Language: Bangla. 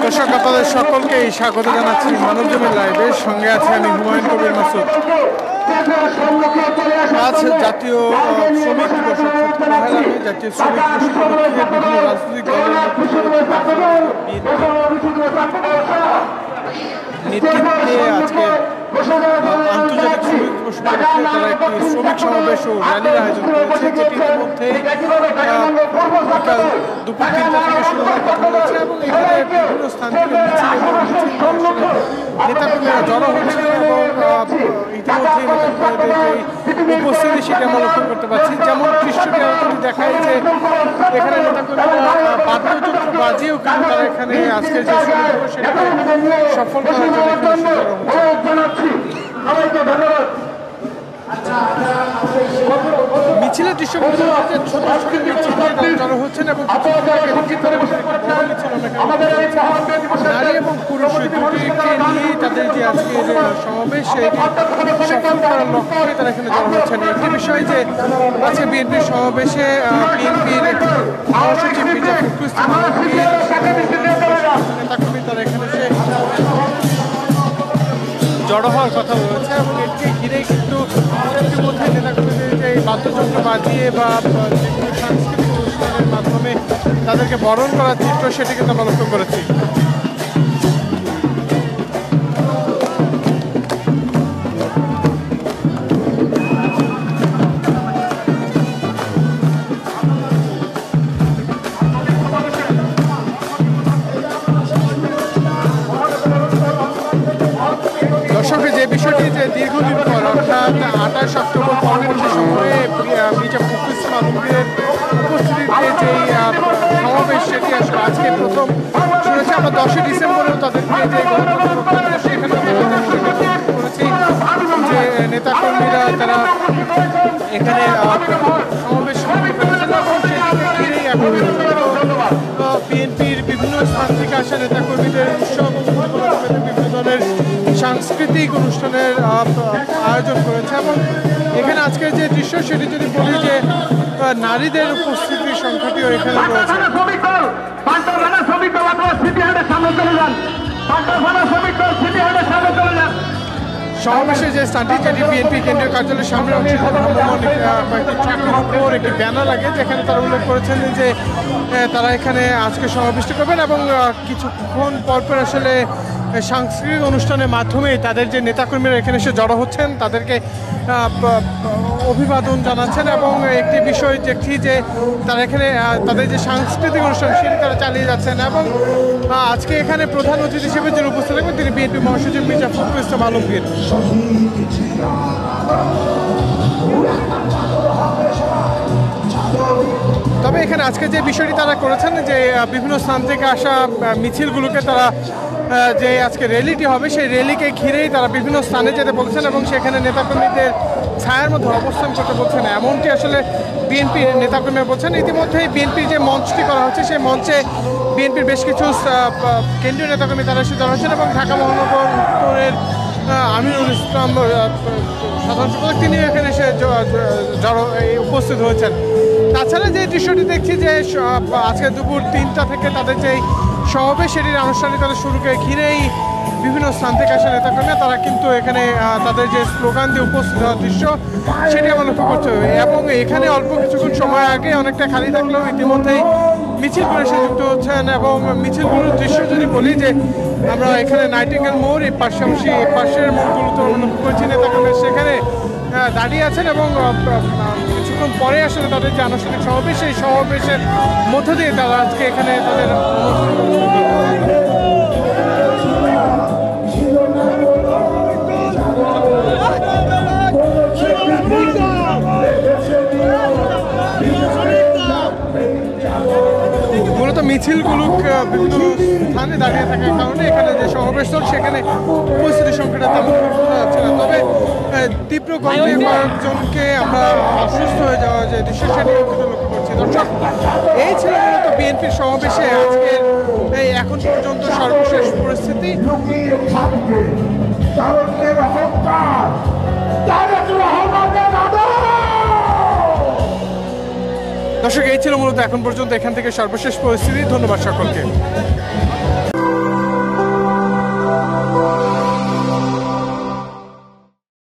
দর্শক আপনাদের সকলকেই স্বাগত জানাচ্ছি মানবজমিন লাইভের সঙ্গে আছে আমি হুমায়ুন কবির মাসুদ। আজ জাতীয় শ্রমিক দিবস, জাতীয় শ্রমিক দিবস উপলক্ষে বিভিন্ন রাজনৈতিক দলের নেতৃত্বে আজকে আন্তর্জাতিক শ্রমিক দিবস উপলক্ষে তারা একটি শ্রমিক সমাবেশ ও র্যালির আয়োজন করেছে, যেটি ইতিমধ্যেই বিকাল দুপুর 3টা থেকে শুরু হওয়ার কথা রয়েছে এবং এখানে বিভিন্ন স্থান থেকে নেতাকর্মীরা জড়ো হচ্ছে এবং ইতিমধ্যেই নেতাকর্মীদের উপস্থিতি সেটি আমরা লক্ষ্য করতে পারছি। যেমন দৃশ্যটি দেখায় যে এখানে নেতাকর্মীরা বাদ্যযন্ত্র বাজিয়েও কিন্তু তারা এখানে আজকের যে শ্রমিক দিবস সেটাকে সফল করার জন্য মিছিলের দৃশ্যগুলো ছোট ছোট মিছিল জড়ো হচ্ছেন এবং নারী এবং পুরুষ দুটিকে নিয়েই তাদের যে আজকের সমাবেশ সেটি সফল করার লক্ষ্যে তারা এখানে জড়ো হচ্ছেন। একটি বিষয় যে আজকে বিএনপির সমাবেশে বিএনপির মহাসচিব মির্জা ফখরুল ইসলাম নেতাকর্মী তারা এখানে এসে জড়ো হওয়ার কথা রয়েছে এবং এটিকে ঘিরেই কিন্তু ইতিমধ্যে নেতাকর্মীদের যে বাদ্যযন্ত্র বাজিয়ে বা বিভিন্ন সাংস্কৃতিক অনুষ্ঠানের মাধ্যমে তাদেরকে বরণ করার চিত্র সেটি কিন্তু আমরা লক্ষ্য করেছি। যে বিষয়টি যে দীর্ঘদিন পর অর্থাৎ 28 অক্টোবর পরবর্তী সময়ে মির্জা ফখরুল ইসলাম আলমগীরের উপস্থিতিতে যে সমাবেশ সেটি আসলে আজকে প্রথম শুনেছি। আমরা 10 ডিসেম্বরেও তাদেরকে যে সেখানে করেছি যে নেতাকর্মীরা তারা এখানে সমাবেশ বিএনপির বিভিন্ন স্থান থেকে আসা নেতাকর্মীদের উৎসব বিভিন্ন ধরনের সাংস্কৃতিক অনুষ্ঠানের আয়োজন করেছে এবং এখানে আজকের যে দৃশ্য সেটি যদি বলি যে নারীদের উপস্থিতির সংখ্যাটিও এখানে রয়েছে। সমাবেশে যে স্থানটি যেটি বিএনপি কেন্দ্রীয় কার্যালয়ের সামনে কয়েকটি ট্রাকের উপর একটি ব্যানার লাগে, যেখানে তারা উল্লেখ করেছেন যে তারা এখানে আজকে সমাবেশটি করবেন এবং কিছুক্ষণ পরপর আসলে সাংস্কৃতিক অনুষ্ঠানের মাধ্যমে তাদের যে নেতাকর্মীরা এখানে এসে জড়ো হচ্ছেন তাদেরকে অভিবাদন জানাচ্ছেন এবং একটি বিষয় দেখছি যে তারা এখানে তাদের যে সাংস্কৃতিক অনুষ্ঠান সেটি তারা চালিয়ে যাচ্ছেন এবং আজকে এখানে প্রধান অতিথি হিসেবে যিনি উপস্থিত থাকবেন তিনি বিএনপি মহাসচিব মির্জা ফখরুল ইসলাম আলমগীর। তবে এখানে আজকে যে বিষয়টি তারা করেছেন যে বিভিন্ন স্থান থেকে আসা মিছিলগুলোকে তারা যে আজকে র্যালিটি হবে সেই র্যালিকে ঘিরেই তারা বিভিন্ন স্থানে যেতে বলছেন এবং সেখানে নেতাকর্মীদের ছায়ার মধ্যে অবস্থান করতে বলছেন, এমনটি আসলে বিএনপির নেতাকর্মীরা বলছেন। ইতিমধ্যেই বিএনপির যে মঞ্চটি করা হচ্ছে সেই মঞ্চে বিএনপির বেশ কিছু কেন্দ্রীয় নেতাকর্মী তারা এসে জড়ো হচ্ছেন এবং ঢাকা মহানগর উত্তরের আমিনুল ইসলাম সাধারণ সম্পাদক তিনি এখানে এসে উপস্থিত হয়েছেন। তাছাড়া যে দৃশ্যটি দেখছি যে আজকে দুপুর 3টা থেকে তাদের যে সমাবেশ সেটির আনুষ্ঠানিকতা শুরুকে ঘিরেই বিভিন্ন স্থান থেকে আসা নেতাকর্মীরা তারা কিন্তু এখানে তাদের যে স্লোগান দিয়ে উপস্থিত হওয়ার দৃশ্য সেটি আমরা লক্ষ্য করতে হবে এবং এখানে অল্প কিছুক্ষণ সময় আগে অনেকটা খালি থাকলেও ইতিমধ্যেই মিছিলগুলো এসে যুক্ত হচ্ছেন এবং মিছিলগুলোর দৃশ্য যদি বলি যে আমরা এখানে নাইটিঙ্গেল মোড় এই পাশাপাশি এই পাশের মোড়গুলোতে আমরা লক্ষ্য করছি নেতাকর্মীরা সেখানে দাঁড়িয়ে আছেন এবং কিছুক্ষণ পরে আসলে তাদের যে আনুষ্ঠানিক সমাবেশ সেই সমাবেশের মধ্য দিয়ে তারা আজকে এখানে তাদের মূলত মিছিলগুলো বিভিন্ন স্থানে দাঁড়িয়ে থাকার কারণে এখানে যে সমাবেশ সেখানে উপস্থিতির সংখ্যাটা তেমন বোঝা যাচ্ছে না। তবে তীব্র গরমে কয়েকজনকে আমরা অসুস্থ হয়ে যাওয়া যে দৃশ্য সেটি লক্ষ্য করছি। দর্শক, এই ছিল মূলত বিএনপির সমাবেশে আজকের এই এখন পর্যন্ত সর্বশেষ পরিস্থিতি। দর্শক, এই ছিল মূলত এখন পর্যন্ত এখান থেকে সর্বশেষ পরিস্থিতি। ধন্যবাদ সকলকে।